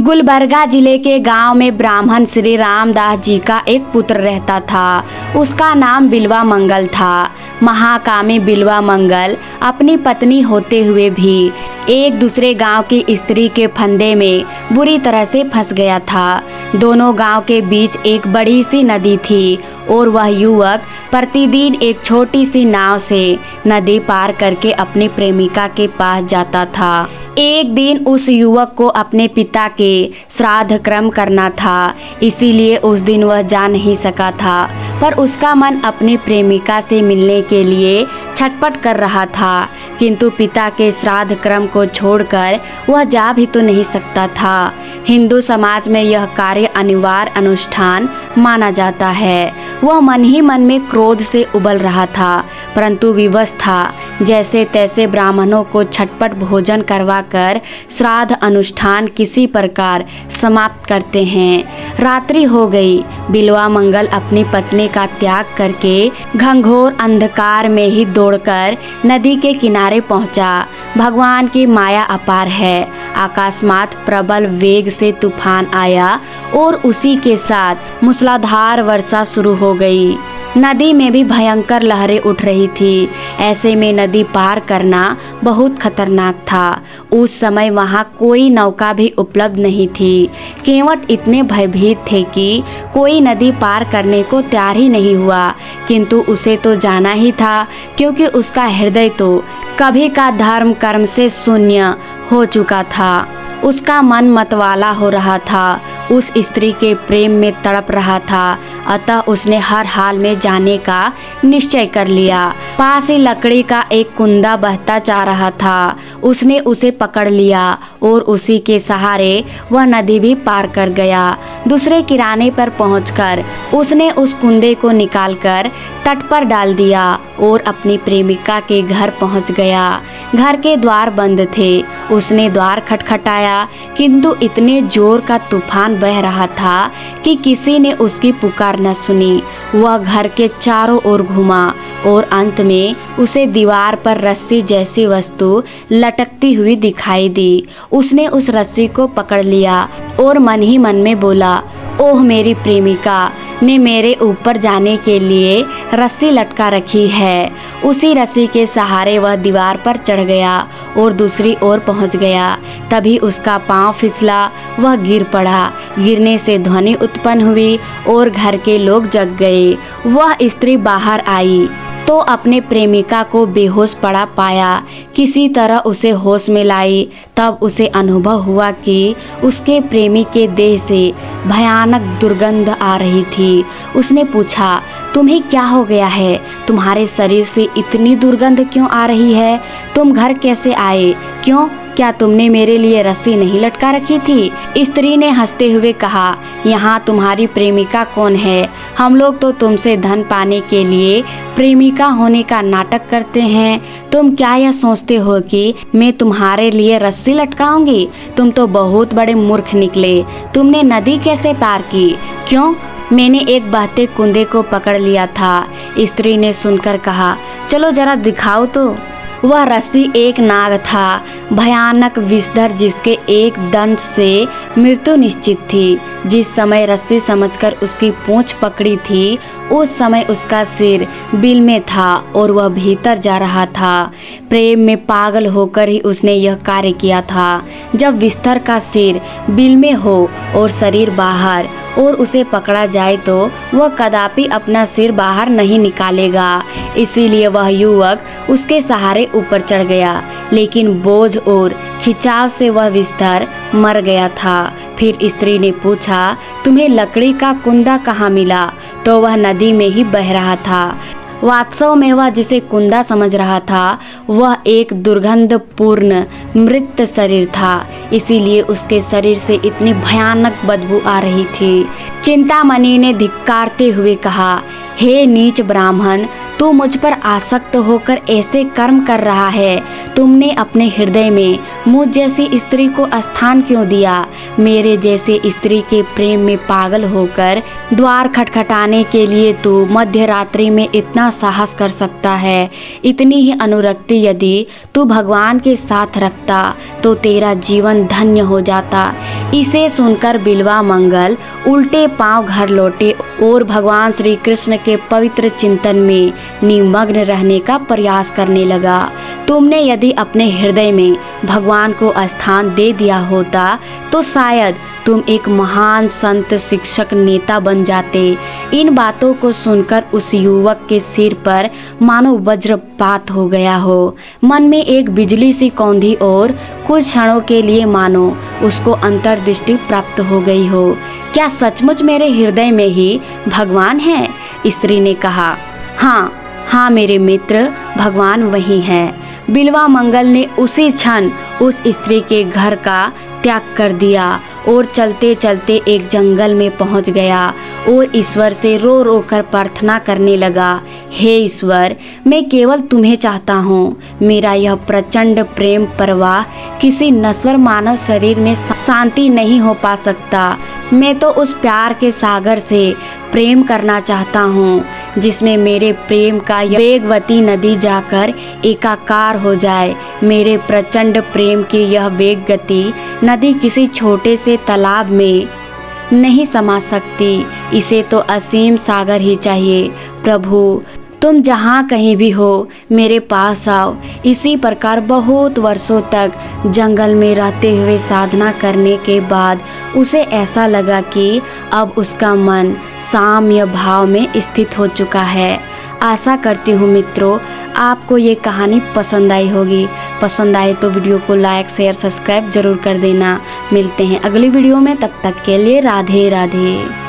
गुलबर्गा जिले के गांव में ब्राह्मण श्री रामदास जी का एक पुत्र रहता था। उसका नाम बिल्वा मंगल था। महाकामी बिल्वा मंगल अपनी पत्नी होते हुए भी एक दूसरे गांव की स्त्री के फंदे में बुरी तरह से फंस गया था। दोनों गांव के बीच एक बड़ी सी नदी थी और वह युवक प्रतिदिन एक छोटी सी नाव से नदी पार करके अपनी प्रेमिका के पास जाता था। एक दिन उस युवक को अपने पिता के श्राद्ध कर्म करना था, इसीलिए उस दिन वह जा नहीं सका था, पर उसका मन अपनी प्रेमिका से मिलने के लिए छटपट कर रहा था। किंतु पिता के श्राद्ध कर्म को छोड़कर वह जा भी तो नहीं सकता था। हिंदू समाज में यह कार्य अनिवार्य अनुष्ठान माना जाता है। वह मन ही मन में क्रोध से उबल रहा था, परंतु विवश था। जैसे तैसे ब्राह्मणों को छटपट भोजन करवाकर श्राद्ध अनुष्ठान किसी प्रकार समाप्त करते हैं। रात्रि हो गई। बिल्वा मंगल अपनी पत्नी का त्याग करके घंघोर अंधकार में ही दौड़कर नदी के किनारे पहुंचा। भगवान की माया अपार है। अकस्मात प्रबल वेग से तूफान आया और उसी के साथ मूसलाधार वर्षा शुरू हो गई। नदी में भी भयंकर लहरें उठ रही थी। ऐसे में नदी पार करना बहुत खतरनाक था। उस समय वहां कोई नौका भी उपलब्ध नहीं थी। केवट इतने भयभीत थे कि कोई नदी पार करने को तैयार ही नहीं हुआ, किंतु उसे तो जाना ही था, क्योंकि उसका हृदय तो कभी का धर्म कर्म से शून्य हो चुका था। उसका मन मतवाला हो रहा था, उस स्त्री के प्रेम में तड़प रहा था, अतः उसने हर हाल में जाने का निश्चय कर लिया। पास ही लकड़ी का एक कुंदा बहता जा रहा था। उसने उसे पकड़ लिया और उसी के सहारे वह नदी भी पार कर गया। दूसरे किनारे पर पहुंचकर उसने उस कुंदे को निकालकर तट पर डाल दिया और अपनी प्रेमिका के घर पहुंच गया। घर के द्वार बंद थे। उसने द्वार खटखटाया, किंतु इतने जोर का तूफान बह रहा था कि किसी ने उसकी पुकार न सुनी। वह घर के चारों ओर घूमा और अंत में उसे दीवार पर रस्सी जैसी वस्तु लटकती हुई दिखाई दी। उसने उस रस्सी को पकड़ लिया और मन ही मन में बोला, ओह मेरी प्रेमिका ने मेरे ऊपर जाने के लिए रस्सी लटका रखी है। उसी रस्सी के सहारे वह दीवार पर चढ़ गया और दूसरी ओर पहुंच गया। तभी उसका पांव फिसला, वह गिर पड़ा। गिरने से ध्वनि उत्पन्न हुई और घर के लोग जग गए। वह स्त्री बाहर आई तो अपने प्रेमिका को बेहोश पड़ा पाया। किसी तरह उसे होश में लाई। तब उसे अनुभव हुआ कि उसके प्रेमी के देह से भयानक दुर्गंध आ रही थी। उसने पूछा, तुम्हें क्या हो गया है? तुम्हारे शरीर से इतनी दुर्गंध क्यों आ रही है? तुम घर कैसे आए? क्यों, क्या तुमने मेरे लिए रस्सी नहीं लटका रखी थी? स्त्री ने हंसते हुए कहा, यहाँ तुम्हारी प्रेमिका कौन है? हम लोग तो तुमसे धन पाने के लिए प्रेमिका होने का नाटक करते हैं। तुम क्या यह सोचते हो कि मैं तुम्हारे लिए रस्सी लटकाऊंगी? तुम तो बहुत बड़े मूर्ख निकले। तुमने नदी कैसे पार की? क्यों? मैंने एक बहते कुंदे को पकड़ लिया था। स्त्री ने सुनकर कहा, चलो जरा दिखाओ तो। वह रस्सी एक नाग था, भयानक विषधर, जिसके एक दंत से मृत्यु निश्चित थी। जिस समय रस्सी समझकर उसकी पूंछ पकड़ी थी, उस समय उसका सिर बिल में था और वह भीतर जा रहा था। प्रेम में पागल होकर ही उसने यह कार्य किया था। जब विषधर का सिर बिल में हो और शरीर बाहर और उसे पकड़ा जाए तो वह कदापि अपना सिर बाहर नहीं निकालेगा। इसीलिए वह युवक उसके सहारे ऊपर चढ़ गया, लेकिन बोझ और खिंचाव से वह विषधर मर गया था। फिर स्त्री ने पूछा, तुम्हें लकड़ी का कुंदा कहाँ मिला? तो वह नदी में ही बह रहा था। वास्तव में वह जिसे कुंदा समझ रहा था, वह एक दुर्गंधपूर्ण मृत शरीर था। इसीलिए उसके शरीर से इतनी भयानक बदबू आ रही थी। चिंतामणि ने धिक्कारते हुए कहा, हे नीच ब्राह्मण, तू मुझ पर आसक्त होकर ऐसे कर्म कर रहा है। तुमने अपने हृदय में मुझ जैसी स्त्री को स्थान क्यों दिया? मेरे जैसे स्त्री के प्रेम में पागल होकर द्वार खटखटाने के लिए तू मध्य रात्रि में इतना साहस कर सकता है। इतनी ही अनुरक्ति यदि तू भगवान के साथ रखता तो तेरा जीवन धन्य हो जाता। इसे सुनकर बिल्वा मंगल उल्टे पांव घर लौटे और भगवान श्री कृष्ण के पवित्र चिंतन में निमग्न रहने का प्रयास करने लगा। तुमने यदि अपने हृदय में भगवान को स्थान दे दिया होता तो शायद तुम एक महान संत, शिक्षक, नेता बन जाते। इन बातों को सुनकर उस युवक के सिर पर मानो वज्रपात हो गया हो। मन में एक बिजली सी कौंधी और कुछ क्षणों के लिए मानो उसको अंतर्दृष्टि प्राप्त हो गई हो। क्या सचमुच मेरे हृदय में ही भगवान है? स्त्री ने कहा। हाँ मेरे मित्र, भगवान वही है। बिल्वा मंगल ने उसी क्षण उस स्त्री के घर का त्याग कर दिया और चलते चलते एक जंगल में पहुंच गया और ईश्वर से रो रो कर प्रार्थना करने लगा। हे ईश्वर, मैं केवल तुम्हें चाहता हूँ। मेरा यह प्रचंड प्रेम प्रवाह किसी नश्वर मानव शरीर में शांति नहीं हो पा सकता। मैं तो उस प्यार के सागर से प्रेम करना चाहता हूँ जिसमें मेरे प्रेम का वेगवती नदी जाकर एकाकार हो जाए। मेरे प्रचंड प्रेम की यह वेग गति नदी किसी छोटे से तालाब में नहीं समा सकती। इसे तो असीम सागर ही चाहिए। प्रभु, तुम जहाँ कहीं भी हो मेरे पास आओ। इसी प्रकार बहुत वर्षों तक जंगल में रहते हुए साधना करने के बाद उसे ऐसा लगा कि अब उसका मन साम्य भाव में स्थित हो चुका है। आशा करती हूँ मित्रों आपको ये कहानी पसंद आई होगी। पसंद आए तो वीडियो को लाइक, शेयर, सब्सक्राइब जरूर कर देना। मिलते हैं अगली वीडियो में, तब तक के लिए राधे राधे।